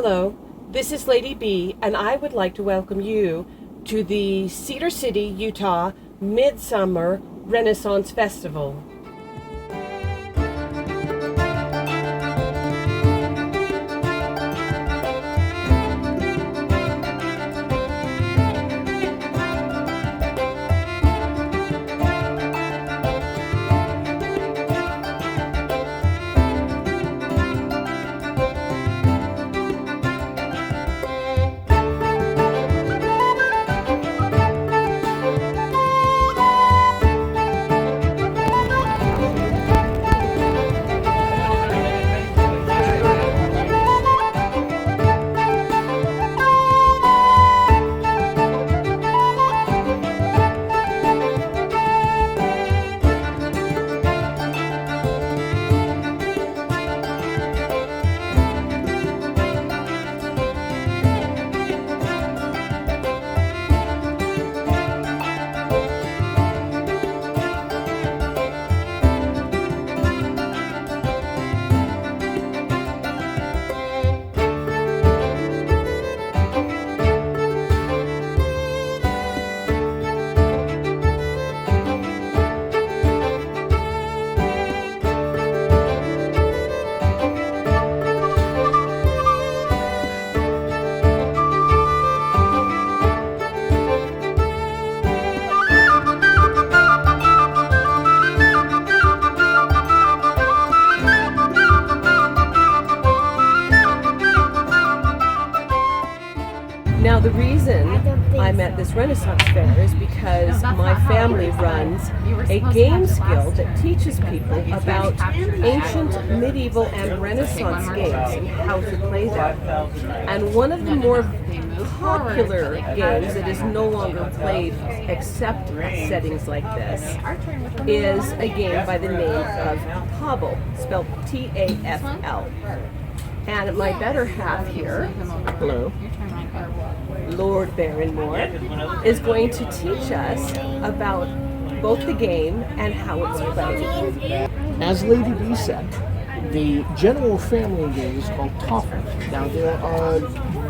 Hello, this is Lady B, and I would like to welcome you to the Cedar City, Utah Midsummer Renaissance Festival. Now the reason I'm at this Renaissance Fair is because my family runs a games guild that teaches people about ancient, medieval, and Renaissance games and how to play them. And one of the more popular games that is no longer played except at settings like this is a game by the name of Tafl, spelled T-A-F-L. And my better half here, hello, Lord Barronmore, is going to teach us about both the game and how it's played. As Lady B said, the general family game is called Tafl. Now there are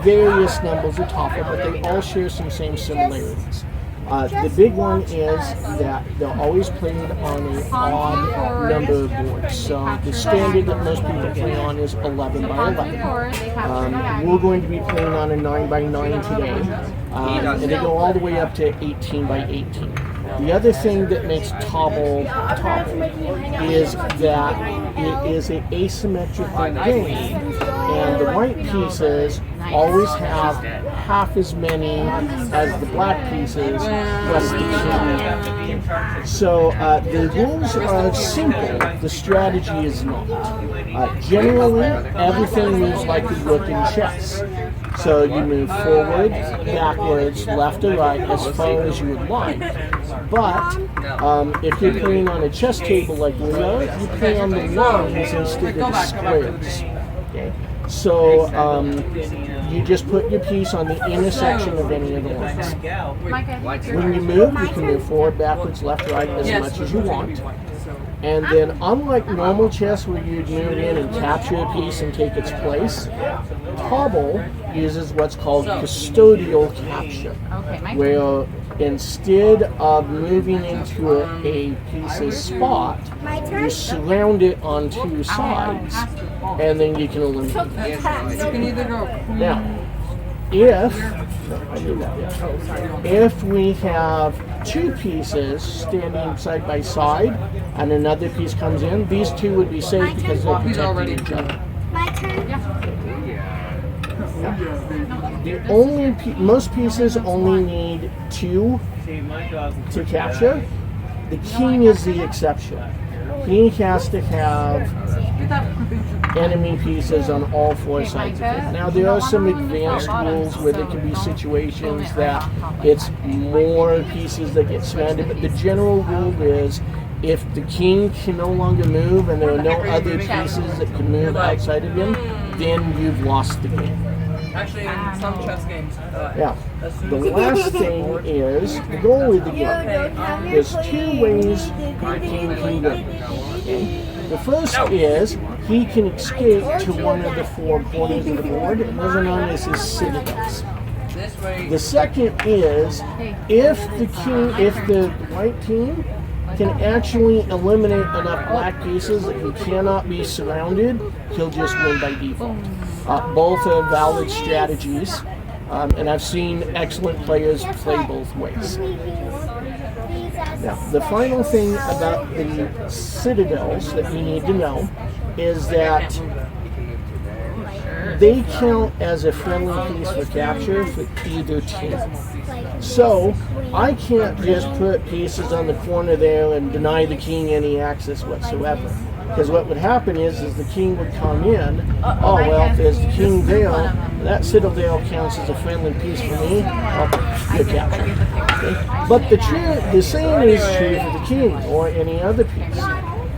various numbers of Tafl, but they all share some same similarities. The big one is that they're always played on an odd number of boards. So the standard that most people play on is 11 by 11. We're going to be playing on a 9 by 9 today, and they go all the way up to 18 by 18. The other thing that makes Tafl is that it is an asymmetrical game, and the white pieces always have half as many as the black pieces plus the king. So the rules are simple, the strategy is not. Generally, everything moves like you would in chess. So you move forward, backwards, left or right, as far as you would like. But if you're playing on a chess table like we are, you play on the lines instead of the squares. Okay? So you just put your piece on the intersection of any of the lines. When you move, you can move forward, backwards, left, right, as much as you want. And then, unlike normal chess where you'd move in and capture a piece and take its place, Tafl uses what's called custodial capture, where instead of moving into a piece's spot, you surround it on two sides, and then you can eliminate it. You can either go. Now, if we have two pieces standing side by side and another piece comes in, these two would be safe because they're protecting each other. My turn. Most pieces only need two to capture. The king is the exception. King has to have enemy pieces on all four sides of it. Now there are some advanced rules where there can be situations that it's more pieces that get surrounded, but the general rule is if the king can no longer move and there are no other pieces that can move outside of him, then you've lost the game. Actually, in some chess games. Yeah. The last thing is the goal of the game. There's two ways the king can win. Okay? The first is he can escape to one of the 4 corners of the board, and those are known as his citadels. The second is if the white team can actually eliminate enough black pieces that he cannot be surrounded, he'll just win by default. Both are valid strategies, and I've seen excellent players play both ways. Now, the final thing about the citadels that you need to know is that they count as a friendly piece for capture for either team. So, I can't just put pieces on the corner there and deny the king any access whatsoever. Because what would happen is the king would come in, oh well, if there's the king there, that citadel counts as a friendly piece for me, you're captured. Okay? But the same is true for the king or any other piece.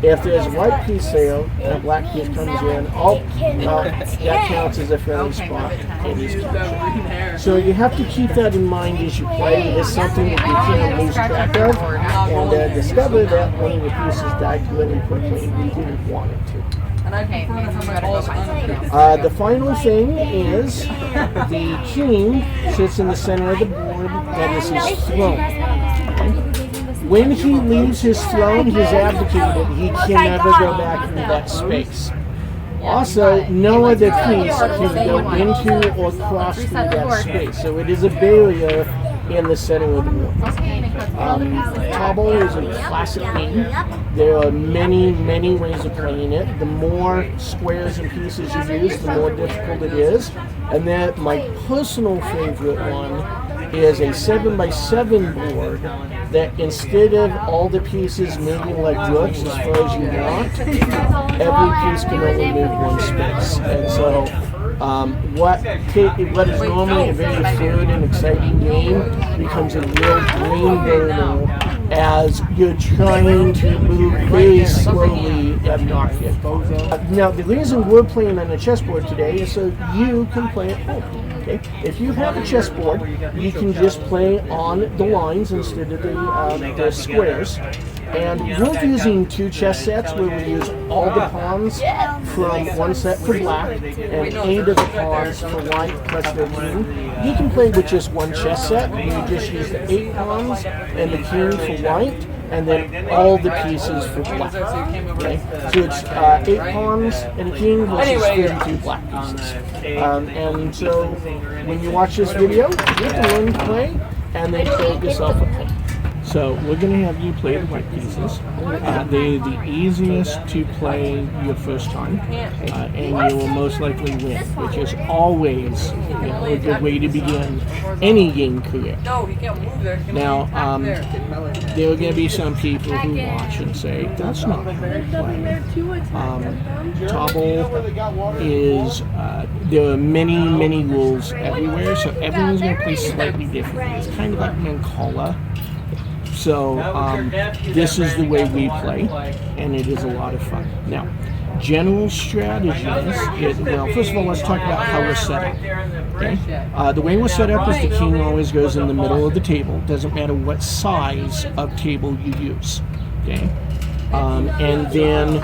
If there's a white piece there and a black piece comes in, that counts as a friendly spot and is captured. So you have to keep that in mind as you play. It is something that you can't lose track of, and discover that one of your pieces died really quickly and you didn't want it to. The final thing is the king sits in the center of the board. That is his throne. When he leaves his throne, he's abdicated. He can never go back into that space. Also, no other piece can go into or cross through that space. So it is a barrier in the center of the board. Tafl is a classic game. There are many, many ways of playing it. The more squares and pieces you use, the more difficult it is. And then my personal favorite one is a 7x7 board that instead of all the pieces moving like rooks as far as you want, every piece can only move one space. And so what is normally a very fluid and exciting game becomes a real brain burner as you're trying to move very slowly and not hit. Now, the reason we're playing on a chessboard today is so you can play at home. Okay. If you have a chessboard, you can just play on the lines instead of the squares. And we're using 2 chess sets where we use all the pawns from one set for black and 8 of the pawns for white plus 13. You can play with just one chess set. You just use the 8 pawns and the king for white, and then all the pieces for black. Okay? So it's 8 pawns and a king versus 32 black pieces. And so when you watch this video, you can learn to play and then play it yourself at home. So we're going to have you play the white pieces. They're the easiest to play your first time, and you will most likely win, which is always a good way to begin any game career. Now, there are going to be some people who watch and say, that's not how you play. Tafl is, there are many, many rules everywhere, so everyone's going to play slightly differently. It's kind of like Mancala. So this is the way we play, and it is a lot of fun. Now, general strategies is, well, first of all, let's talk about how we're set up. Okay? The way we're set up is the king always goes in the middle of the table. Doesn't matter what size of table you use. Okay? And then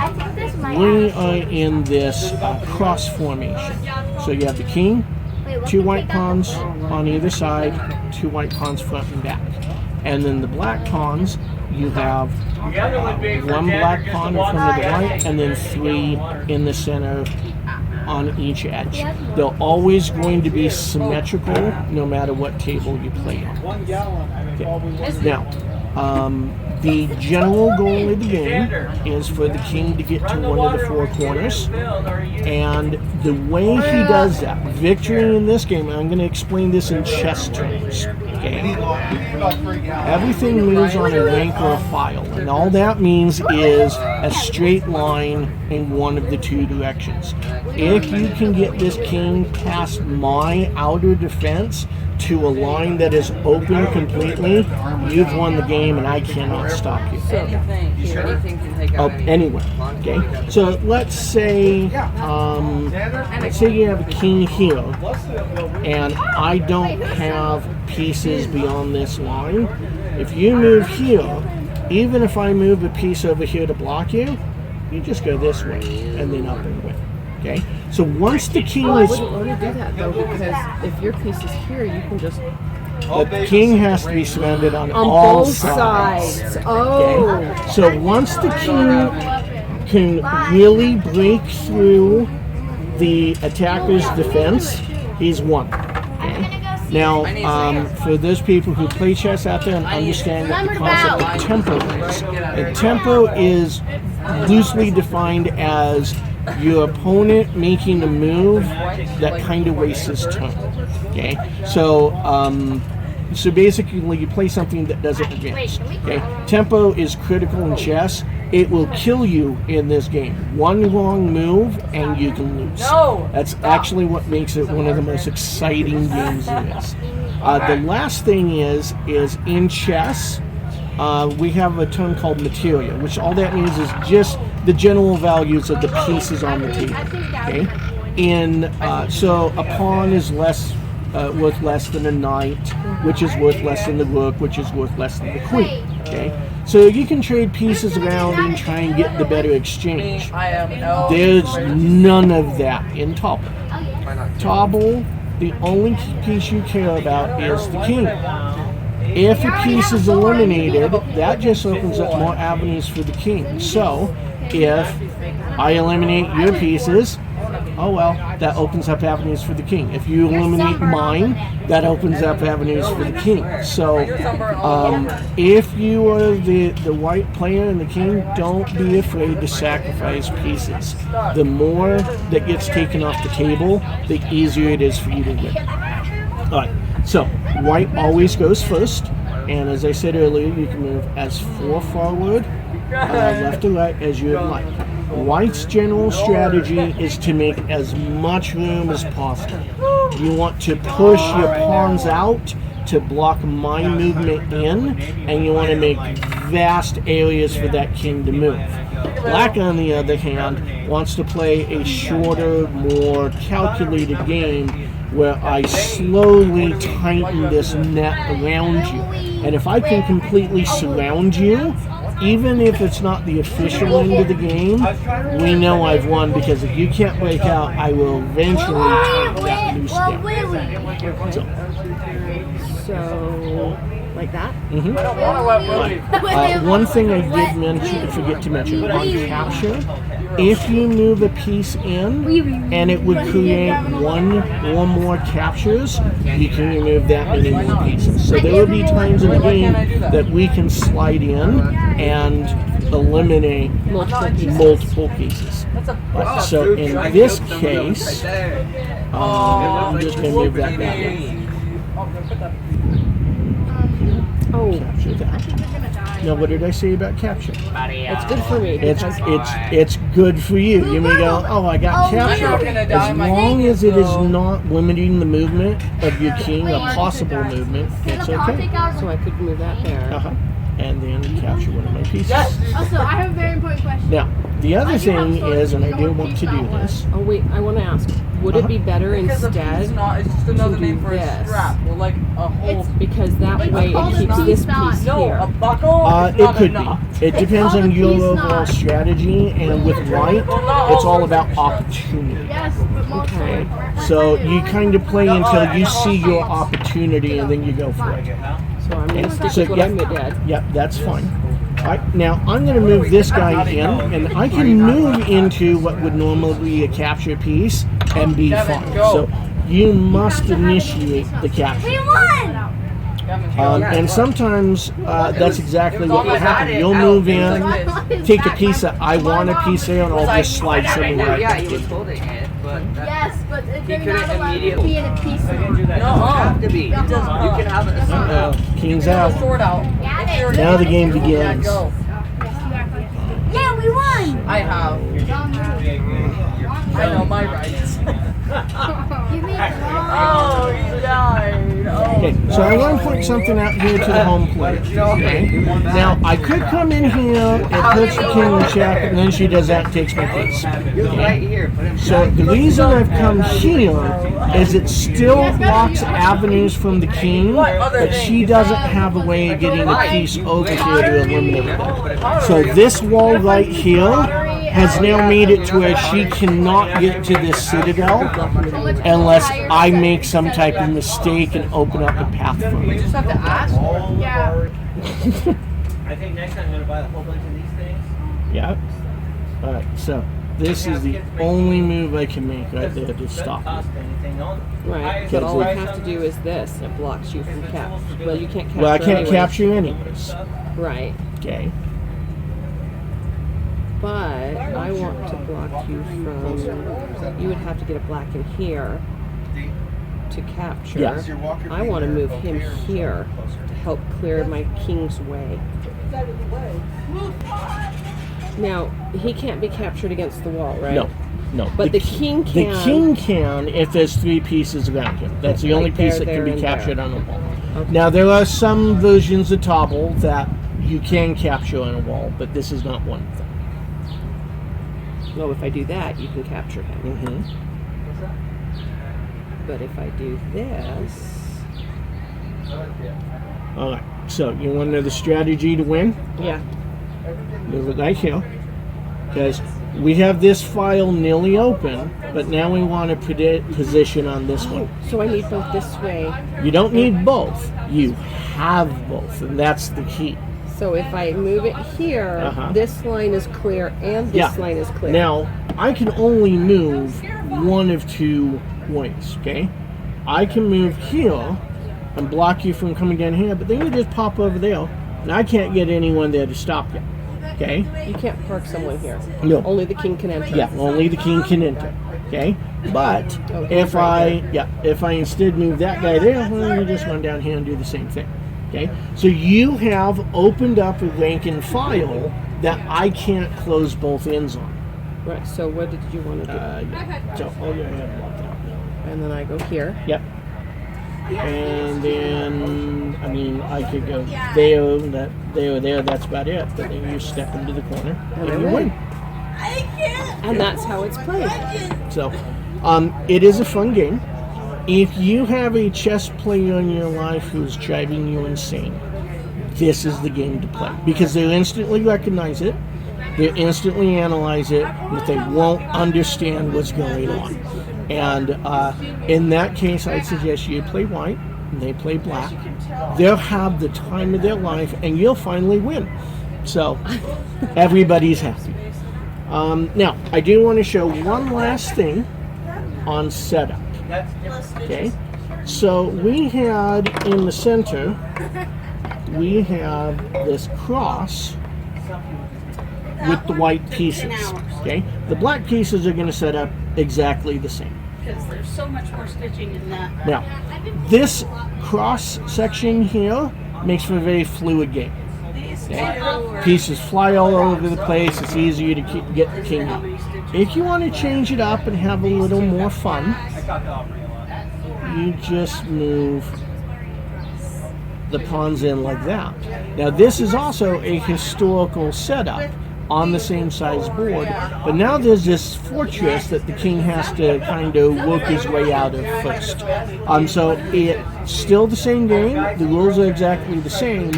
we are in this cross formation. So you have the king, 2 white pawns on either side, 2 white pawns front and back. And then the black pawns, you have 1 black pawn in front of the white, and then 3 in the center on each edge. They're always going to be symmetrical no matter what table you play on. Okay. Now, the general goal of the game is for the king to get to one of the 4 corners, and the way he does that, victory in this game, I'm going to explain this in chess terms. Okay. Everything moves on a rank or a file, and all that means is a straight line in one of the 2 directions. If you can get this king past my outer defense to a line that is open completely, you've won the game and I cannot stop you. Anyway, okay. So let's say you have a king here, and I don't have pieces beyond this line. If you move here, even if I move a piece over here to block you, you just go this way and then up and away. Okay? So once the king I is... wouldn't want to do that though, because if your piece is here, you can just The king has to be surrounded on on all both sides. sides. Oh, Okay? So once the king can really break through the attacker's defense, he's won. Okay? Now, for those people who play chess out there and understand what the concept of tempo is, and tempo is loosely defined as your opponent making a move that kind of wastes his turn. Okay, so basically you play something that doesn't advance. Okay, tempo is critical in chess. It will kill you in this game. One wrong move and you can lose. That's actually what makes it one of the most exciting games there is. The last thing is in chess, we have a term called materia, which all that means is just the general values of the pieces on the table. Okay, so a pawn is worth less than a knight, which is worth less than the rook, which is worth less than the queen. Okay, so you can trade pieces around and try and get the better exchange. There's none of that in Tafl. Tafl, the only piece you care about is the king. If a piece is eliminated, that just opens up more avenues for the king. So, if I eliminate your pieces, oh well, that opens up avenues for the king. If you eliminate mine, that opens up avenues for the king. So, if you are the white player and the king, don't be afraid to sacrifice pieces. The more that gets taken off the table, the easier it is for you to win. Alright, so white always goes first, and as I said earlier, you can move as far forward, left or right as you would like. White's general strategy is to make as much room as possible. You want to push your pawns out to block my movement in, and you want to make vast areas for that king to move. Black, on the other hand, wants to play a shorter, more calculated game where I slowly tighten this net around you. And if I can completely surround you, even if it's not the official end of the game, we know I've won, because if you can't break out, I will eventually tighten that loose down. so like that? Mm-hmm. One thing I did forget to mention, on capture, if you move a piece in and it would create one or more captures, you can remove that many more pieces. So there will be times in the game that we can slide in and eliminate multiple pieces. So in this case, I'm just going to move that back. Oh, Capture that. Now, what did I say about capture? it's good for me. It's good for you. You may go, oh, I got capture. As long as it is not limiting the movement of your king, a possible movement, it's okay. So I could move that there. And then capture one of my pieces. Also, I have a very important question. Now, the other thing is, and I do want to do this. Oh wait, I want to ask, would it be better Because instead it's just another to name do for a this? strap, or like a whole. Because that way it keeps this piece No, a here. buckle. It could be. It depends on your overall strategy, and with white, it's all about opportunity. Yes, but multiple. Okay. So you kind of play until you see your opportunity, and then you go for it. So I'm going to stick So, with what I did. Yep, that's fine. All right, now I'm going to move this guy in, and I can move into what would normally be a capture piece and be fine. So you must initiate the capture. We won! And sometimes that's exactly what will happen. You'll move in, take a piece that I want a piece there, and I'll just slide something right Yeah, back he was in. holding it, but. Yes, but if He you're couldn't not allowed to immediately- be in a piece. No, it have to be. It doesn't. You can have it. King's Get out. the sword out. Now the game begins. Go. Yeah, we won! I have. I know my rights. Give me the Oh, he died. Oh. Okay, so I want to point something out here to the home player. Okay? Now, I could come in here and puts the king in check, and then she does that and takes my piece. Okay? So the reason I've come here is it still blocks avenues from the king, but she doesn't have a way of getting the piece over here to eliminate them. So this wall right here has now made it to where she cannot get to this citadel unless I make some type of mistake and open up a path for We her. just have to ask. Yeah. I think next time I'm going to buy a whole bunch of these things. Yeah. Alright, so this is the only move I can make right there to stop Cost you. anything on it. Right, but all I have to do is this. It blocks you from capture. Well, you can't capture. Well, I can't anyways. capture you anyways. Right, Okay. but I want to block you from. You would have to get a black in here to capture. Yeah. I want to move him here to help clear my king's way. Now he can't be captured against the wall, right? No. No. But the king The can. king can if there's 3 pieces around him. That's the only Like there, piece that can there, be and captured there. on a wall. Okay. Now there are some versions of Tafl that you can capture on a wall, but this is not one of them. Well, if I do that, you can capture him. Mm-hmm. But if I do this, All right. So you want to know the strategy to win? yeah. Move it right here, because we have this file nearly open, but now we want to position on this one. So I need both this way. You don't need both. You have both, and that's the key. So if I move it here, Uh-huh. this line is clear and this Yeah. line is clear. Now, I can only move one of 2 ways, okay? I can move here and block you from coming down here, but then you just pop over there, and I can't get anyone there to stop you, okay? You can't park someone here. No. Only the king can enter. Yeah, only the king can enter, okay? But Oh, he's if right if I instead move that guy there, well, you just run down here and do the same thing, okay? So you have opened up a rank and file that I can't close both ends on. Right. So what did you want to do? Yeah. So all you have to block it out. And then I go here. Yep. And then, I mean, I could go there, that's about it. But then you step into the corner And and I you win. win. And that's how it's played. So, it is a fun game. If you have a chess player in your life who's driving you insane, this is the game to play. Because they'll instantly recognize it, they'll instantly analyze it, but they won't understand what's going on. And in that case, I'd suggest you play white, and they play black. They'll have the time of their life, and you'll finally win. So, everybody's happy. Now, I do want to show one last thing on setup. Okay, so we had in the center, we have this cross with the white pieces. Okay, the black pieces are going to set up exactly the same. Because there's so much more stitching in that. Now, this cross section here makes for a very fluid game. Okay? Pieces fly all over the place. It's easier to get the king out. If you want to change it up and have a little more fun, you just move the pawns in like that. Now, this is also a historical setup on the same size board, but now there's this fortress that the king has to kind of work his way out of first. So it's still the same game, the rules are exactly the same,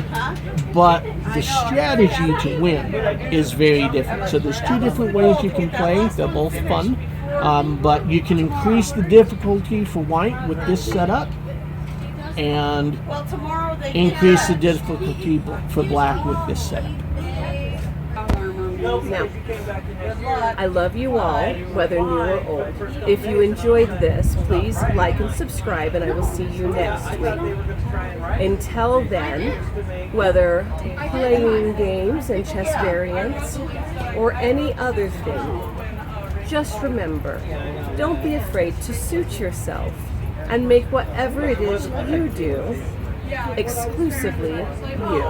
but the strategy to win is very different. So there's 2 different ways you can play, they're both fun, but you can increase the difficulty for white with this setup, and Well, tomorrow they increase the difficulty for black with this setup. Now, I love you all, whether new or old. If you enjoyed this, please like and subscribe, and I will see you next week. Until then, whether playing games and chess variants or any other thing, just remember, don't be afraid to suit yourself and make whatever it is you do exclusively you.